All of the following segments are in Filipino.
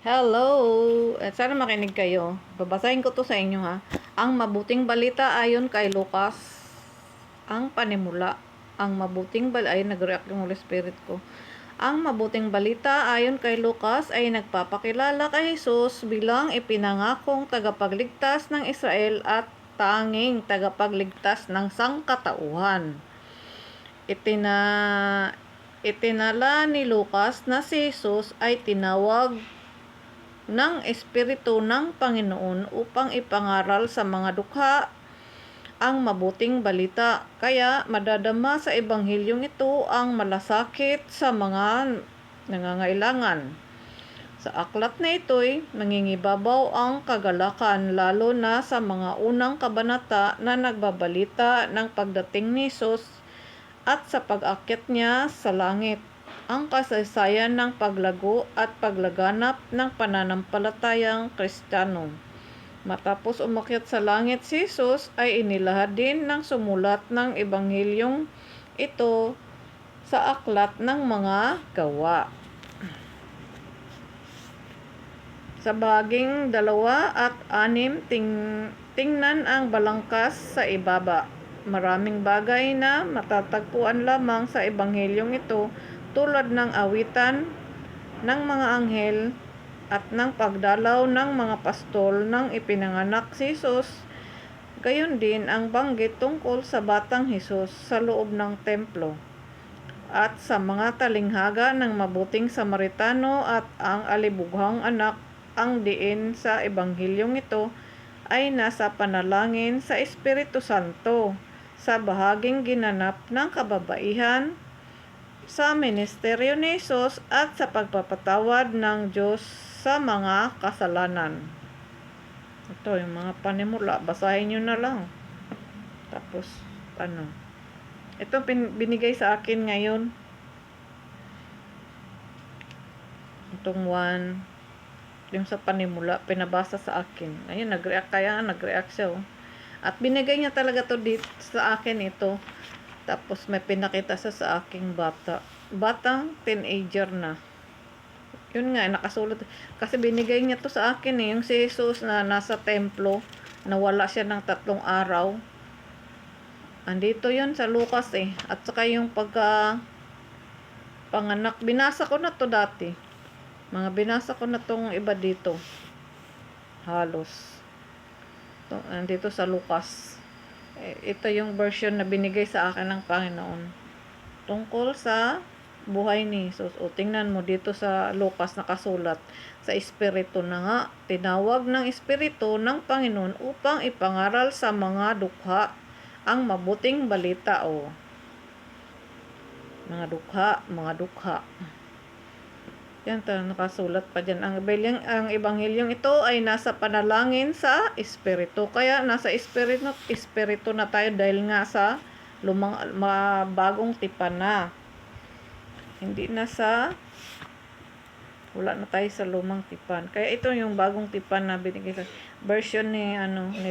Hello! At sana makinig kayo. Babasahin ko to sa inyo ha. Ang mabuting balita ayon kay Lucas. Ang panimula. Ang mabuting balita ay nag-react yung Holy Spirit ko. Ang mabuting balita ayon kay Lucas ay nagpapakilala kay Jesus bilang ipinangakong tagapagligtas ng Israel at tanging tagapagligtas ng sangkatauhan. Itinala ni Lucas na si Jesus ay tinawag ng Espiritu ng Panginoon upang ipangaral sa mga dukha ang mabuting balita. Kaya madadama sa ebanghilyong ito ang malasakit sa mga nangangailangan. Sa aklat na ito'y nangingibabaw ang kagalakan lalo na sa mga unang kabanata na nagbabalita ng pagdating ni Jesus at sa pag-akyat niya sa langit. Ang kasaysayan ng paglago at paglaganap ng pananampalatayang Kristiyano. Matapos umakyat sa langit si Jesus ay inilahad din ng sumulat ng ebanghilyong ito sa aklat ng mga gawa. Sa bahaging 2 at 6, tingnan ang balangkas sa ibaba. Maraming bagay na matatagpuan lamang sa ebanghilyong ito tulad ng awitan ng mga anghel at ng pagdalaw ng mga pastol nang ipinanganak si Jesus. Gayon din ang banggit tungkol sa batang Jesus sa loob ng templo at sa mga talinghaga ng mabuting Samaritano at ang alibughang anak. Ang diin sa ebanghilyong ito ay nasa panalangin sa Espiritu Santo sa bahaging ginanap ng kababaihan, sa ministeryo ni Jesus at sa pagpapatawad ng Diyos sa mga kasalanan. Ito yung mga panimula, basahin nyo na lang. Tapos ito binigay sa akin ngayon. Itong 1 yung sa panimula, pinabasa sa akin. Ayun, nag-react siya. At binigay niya talaga to dito sa akin ito. Tapos may pinakita sa aking batang teenager na. Yun nga, nakasulat. Kasi binigay niya to sa akin yung si Jesus na nasa templo. Nawala siya ng 3 araw. Andito yun sa Lucas At saka yung panganak. Binasa ko na to dati. Binasa ko na tong iba dito. Halos. Andito sa Lucas. Ito yung version na binigay sa akin ng Panginoon. Tungkol sa buhay ni Jesus. Tingnan mo dito sa Lucas nakasulat. Sa Espiritu na nga. Tinawag ng Espiritu ng Panginoon upang ipangaral sa mga dukha ang mabuting balita. Mga dukha. Yan, nakasulat pa dyan. Ang ebanghilyong ito ay nasa panalangin sa Espiritu. Kaya nasa Espiritu na tayo dahil nga sa bagong tipan na. Hindi na wala na tayo sa lumang tipan. Kaya ito yung bagong tipan na binigay sa version ni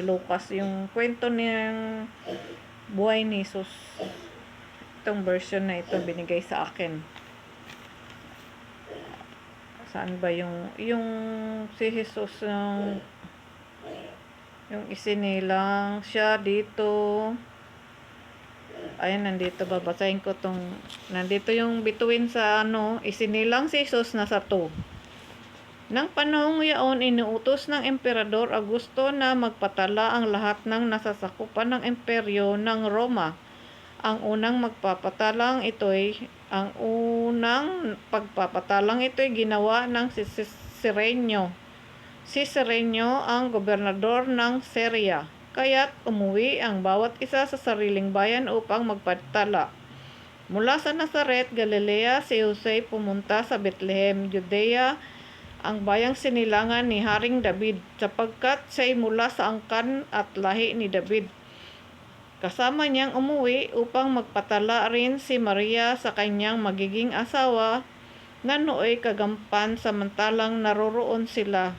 Lucas. Yung kwento niyang buhay ni Jesus. Itong version na ito binigay sa akin. Saan ba yung si Jesus yung isinilang siya dito. Ayan, nandito babasahin ko nandito yung bituin sa isinilang si Jesus nasa 2. Nang panahong yaon, inuutos ng Emperador Augusto na magpatala ang lahat ng nasasakupan ng imperyo ng Roma. Ang unang pagpapatalang ito'y ginawa ng si Cirenio. Si Cirenio ang gobernador ng Syria. Kaya't umuwi ang bawat isa sa sariling bayan upang magpatala. Mula sa Nazaret, Galilea, si Jose pumunta sa Bethlehem, Judea, ang bayang sinilangan ni Haring David, sapagkat siya'y mula sa angkan at lahi ni David. Kasama niyang umuwi upang magpatala rin si Maria sa kanyang magiging asawa na nooy kagampan samantalang naroroon sila.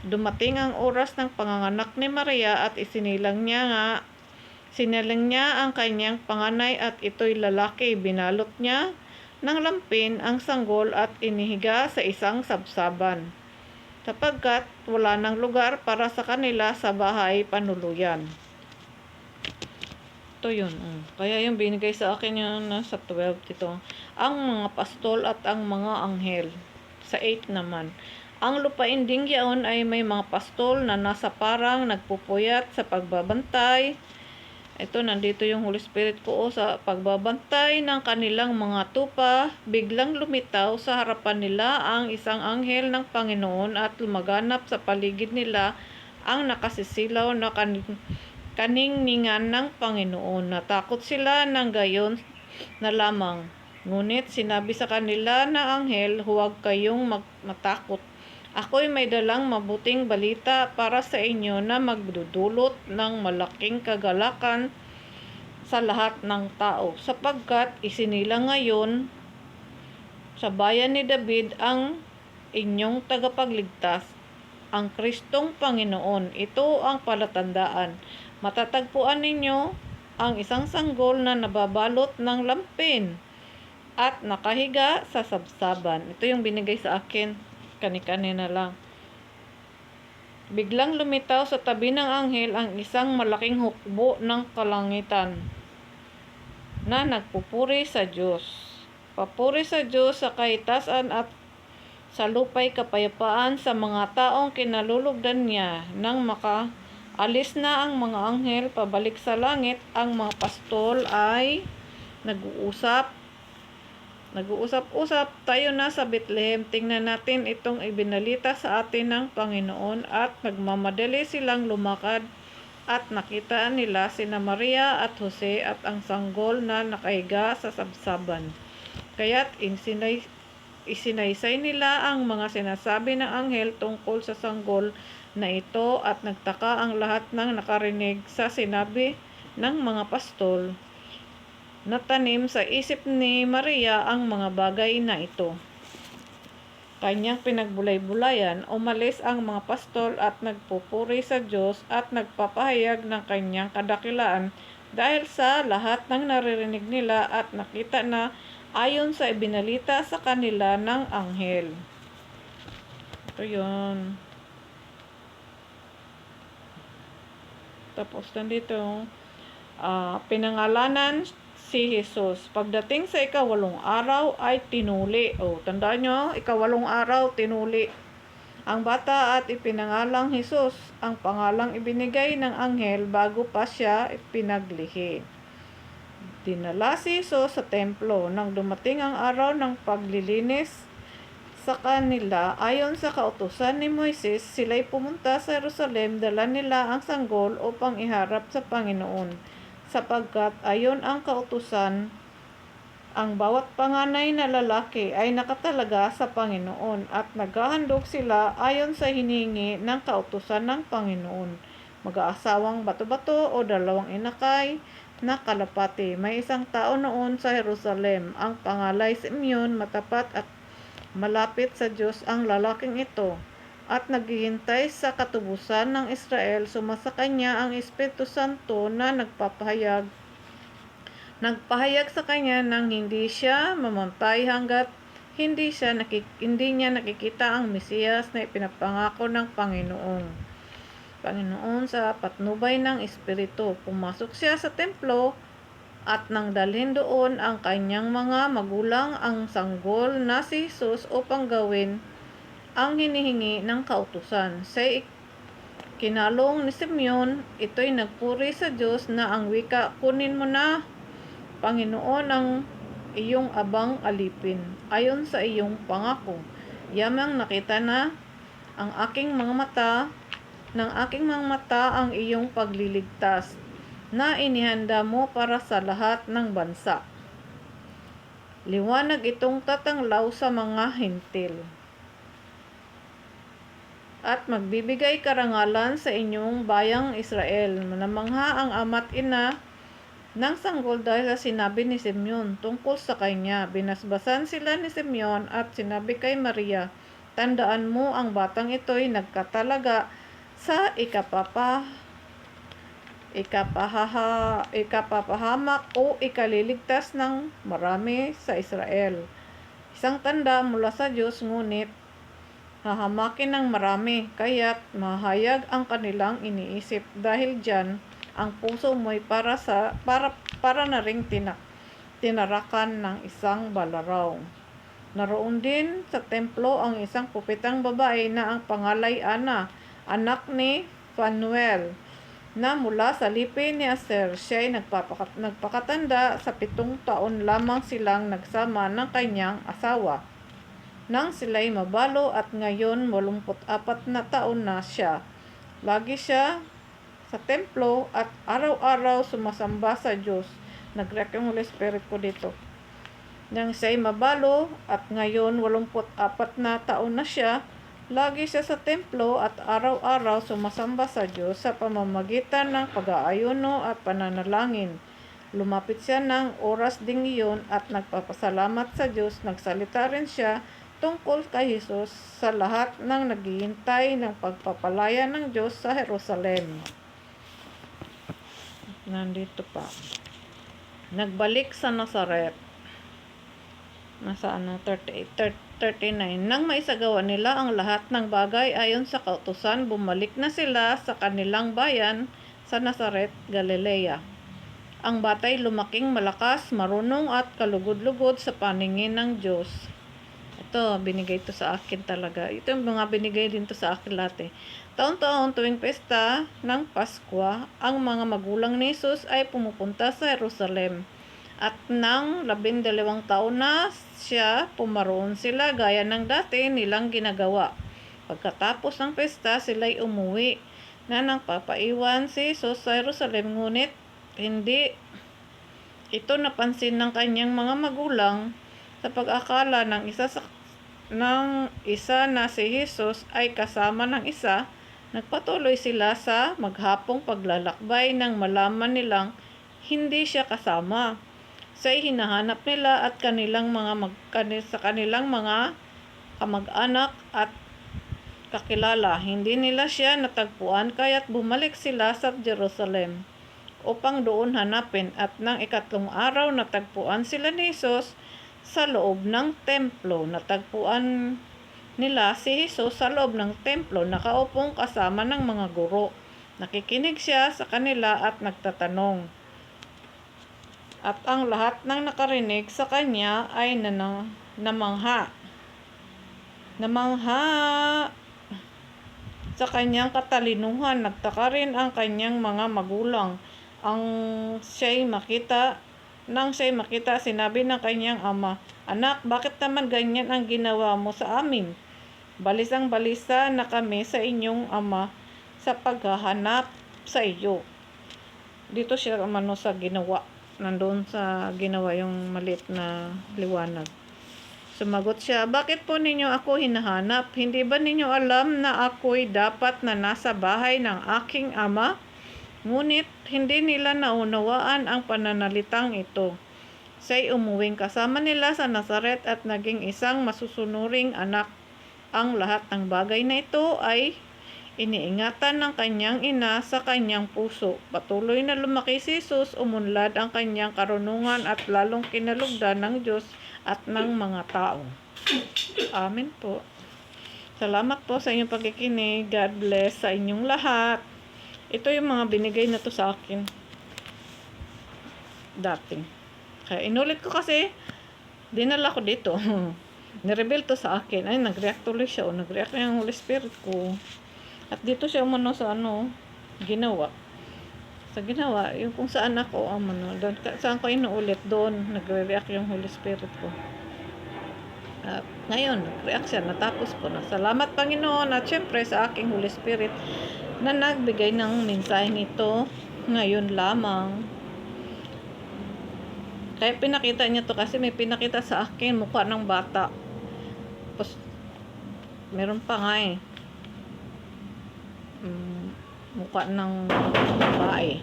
Dumating ang oras ng panganganak ni Maria at sinilang niya ang kanyang panganay at ito'y lalaki. Binalot niya ng lampin ang sanggol at inihiga sa isang sabsaban. sapagkat wala ng lugar para sa kanila sa bahay panuluyan. Ito yun. Kaya yung binigay sa akin yung nasa 12 dito. Ang mga pastol at ang mga anghel. Sa 8 naman. Ang lupain ding yaon ay may mga pastol na nasa parang nagpupuyat sa pagbabantay. Ito, nandito yung Holy Spirit ko sa pagbabantay ng kanilang mga tupa. Biglang lumitaw sa harapan nila ang isang anghel ng Panginoon at lumaganap sa paligid nila ang nakasisilaw na kaningningan ng Panginoon. Natakot sila ng gayon na lamang. Ngunit sinabi sa kanila ng anghel, huwag kayong matakot. Ako'y may dalang mabuting balita para sa inyo na magdudulot ng malaking kagalakan sa lahat ng tao, sapagkat isinilang ngayon sa bayan ni David ang inyong tagapagligtas, ang Kristong Panginoon. Ito ang palatandaan. Matatagpuan ninyo ang isang sanggol na nababalot ng lampin at nakahiga sa sabsaban. Ito yung binigay sa akin kani-kanina lang. Biglang lumitaw sa tabi ng anghel ang isang malaking hukbo ng kalangitan na nagpupuri sa Diyos. Papuri sa Diyos sa kaitasan at sa lupa'y kapayapaan sa mga taong kinalulugdan niya. Nang makaalis na ang mga anghel pabalik sa langit, ang mga pastol ay nag-uusap-usap, tayo na sa Bethlehem, tingnan natin itong ibinalita sa atin ng Panginoon. At nagmamadali silang lumakad at nakita nila sina Maria at Jose at ang sanggol na nakahiga sa sabsaban. Kaya't isinaysay nila ang mga sinasabi ng anghel tungkol sa sanggol na ito at nagtaka ang lahat ng nakarinig sa sinabi ng mga pastol. Natanim sa isip ni Maria ang mga bagay na ito. Kanyang pinagbulay-bulayan, umalis ang mga pastol at nagpupuri sa Diyos at nagpapahayag ng kanyang kadakilaan dahil sa lahat ng naririnig nila at nakita na ayon sa ibinalita sa kanila ng anghel. Ito yun. Tapos nandito, pinangalanan si Jesus. Pagdating sa ikawalong araw ay tinuli. Tandaan nyo, ikawalong araw tinuli ang bata at ipinangalang Jesus. Ang pangalang ibinigay ng anghel bago pa siya ipinaglihi. Dinala si Jesus sa templo. Nang dumating ang araw ng paglilinis sa kanila, ayon sa kautusan ni Moises, sila'y pumunta sa Jerusalem, dala nila ang sanggol upang iharap sa Panginoon. Sapagkat ayon ang kautusan, ang bawat panganay na lalaki ay nakatalaga sa Panginoon at naghahandog sila ayon sa hinihingi ng kautusan ng Panginoon. Mag-aasawang bato-bato o dalawang inakay na kalapati. May isang tao noon sa Jerusalem, ang pangalay Simeon, matapat at malapit sa Diyos ang lalaking ito, at naghihintay sa katubusan ng Israel. Sumasa kanya ang Espiritu Santo na nagpahayag sa kanya nang hindi siya mamatay hanggat hindi niya nakikita ang Mesiyas na ipinapangako ng Panginoon sa patnubay ng Espiritu. Pumasok siya sa templo at nang dalhin doon ang kanyang mga magulang ang sanggol na si Jesus upang gawin ang hinihingi ng kautusan. Sa kinalong ni Simeon, ito'y nagpuri sa Diyos na ang wika, kunin mo na, Panginoon, ang iyong abang alipin, ayon sa iyong pangako. Yamang nakita na ng aking mga mata ang iyong pagliligtas na inihanda mo para sa lahat ng bansa. Liwanag itong tatanglaw sa mga hintil at magbibigay karangalan sa inyong bayang Israel. Namangha ang ama't ina ng sanggol dahil sa sinabi ni Simeon tungkol sa kanya. Binasbasan sila ni Simeon at sinabi kay Maria, tandaan mo, ang batang ito'y nagkatalaga sa ikapapahamak o ikaliligtas ng marami sa Israel. Isang tanda mula sa Diyos, ngunit hahamakin ng marami, kaya't mahayag ang kanilang iniisip. Dahil diyan, ang puso mo'y para na ring tinarakan ng isang balaraw. Naroon din sa templo ang isang pupitang babae na ang pangalay Ana, anak ni Phanuel, na mula sa lipi ni Aser. Siya'y nagpakatanda, sa 7 taon lamang silang nagsama ng kanyang asawa nang sila'y mabalo, at ngayon 84 na taon na siya. Lagi siya sa templo at araw-araw sumasamba sa Diyos. Nag-react yung Holy Spirit ko dito. Nang siya'y mabalo at ngayon 84 na taon na siya, lagi siya sa templo at araw-araw sumasamba sa Diyos sa pamamagitan ng pag-aayuno at pananalangin. Lumapit siya ng oras ding iyon at nagpapasalamat sa Diyos. Nagsalita rin siya tungkol kay Jesus sa lahat ng naghihintay ng pagpapalaya ng Diyos sa Jerusalem. Nandito pa. Nagbalik sa Nazaret. Nasa 39. Nang maisagawa nila ang lahat ng bagay ayon sa kautusan, bumalik na sila sa kanilang bayan sa Nazaret, Galilea. Ang batay lumaking malakas, marunong at kalugod-lugod sa paningin ng Diyos. Ito, binigay ito sa akin talaga. Ito yung mga binigay din to sa akin lahat eh. Taon-taon tuwing pesta ng Paskwa, ang mga magulang ni Jesus ay pumupunta sa Jerusalem. At nang 12 taon na siya, pumaroon sila gaya ng dati nilang ginagawa. Pagkatapos ng pesta, sila'y umuwi na nang papaiwan si Jesus sa Jerusalem. Ngunit hindi ito napansin ng kanyang mga magulang sa pag-akala ng isa na si Jesus ay kasama ng isa. Nagpatuloy sila sa maghapong paglalakbay nang malaman nilang hindi siya kasama. Siya'y hinahanap nila at sa kanilang mga kamag-anak at kakilala. Hindi nila siya natagpuan, kaya't bumalik sila sa Jerusalem upang doon hanapin. At nang 3 araw natagpuan sila ni Jesus sa loob ng templo. Natagpuan nila si Jesus sa loob ng templo, nakaupong kasama ng mga guro. Nakikinig siya sa kanila at nagtatanong. At ang lahat ng nakarinig sa kanya ay namangha sa kanyang katalinuhan. Nagtaka rin ang kanyang mga magulang. Nang siya'y makita, sinabi ng kanyang ama, "Anak, bakit naman ganyan ang ginawa mo sa amin? Balisang-balisa na kami sa inyong ama sa paghahanap sa iyo." Dito siya sa ginawa. Nandoon sa ginawa yung maliit na liwanag. Sumagot siya, "Bakit po ninyo ako hinahanap? Hindi ba ninyo alam na ako'y dapat na nasa bahay ng aking ama?" Ngunit hindi nila naunawaan ang pananalitang ito. Siya'y umuwing kasama nila sa Nazaret at naging isang masusunuring anak. Ang lahat ng bagay na ito ay iniingatan ng kanyang ina sa kanyang puso. Patuloy na lumaki si Jesus, umunlad ang kanyang karunungan at lalong kinalugdan ng Diyos at ng mga tao. Amen po. Salamat po sa inyong pagkikinig. God bless sa inyong lahat. Ito yung mga binigay na to sa akin dati. Kaya inulit ko kasi dinala ko dito. Nireveal to sa akin. Ay, nag-react tuloy siya. Nag-react na yung Holy Spirit ko. At dito siya umano sa ginawa. Sa ginawa, yung kung saan ako, doon, saan ko inuulit, doon nagre-react yung Holy Spirit ko. At ngayon, nag-react siya, natapos ko na. Salamat Panginoon at syempre sa aking Holy Spirit na nagbigay ng mensaheng ito ngayon lamang. Kaya pinakita niya to kasi may pinakita sa akin mukha ng bata. Tapos, meron pa nga mukha ng babae.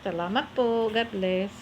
Salamat po. God bless.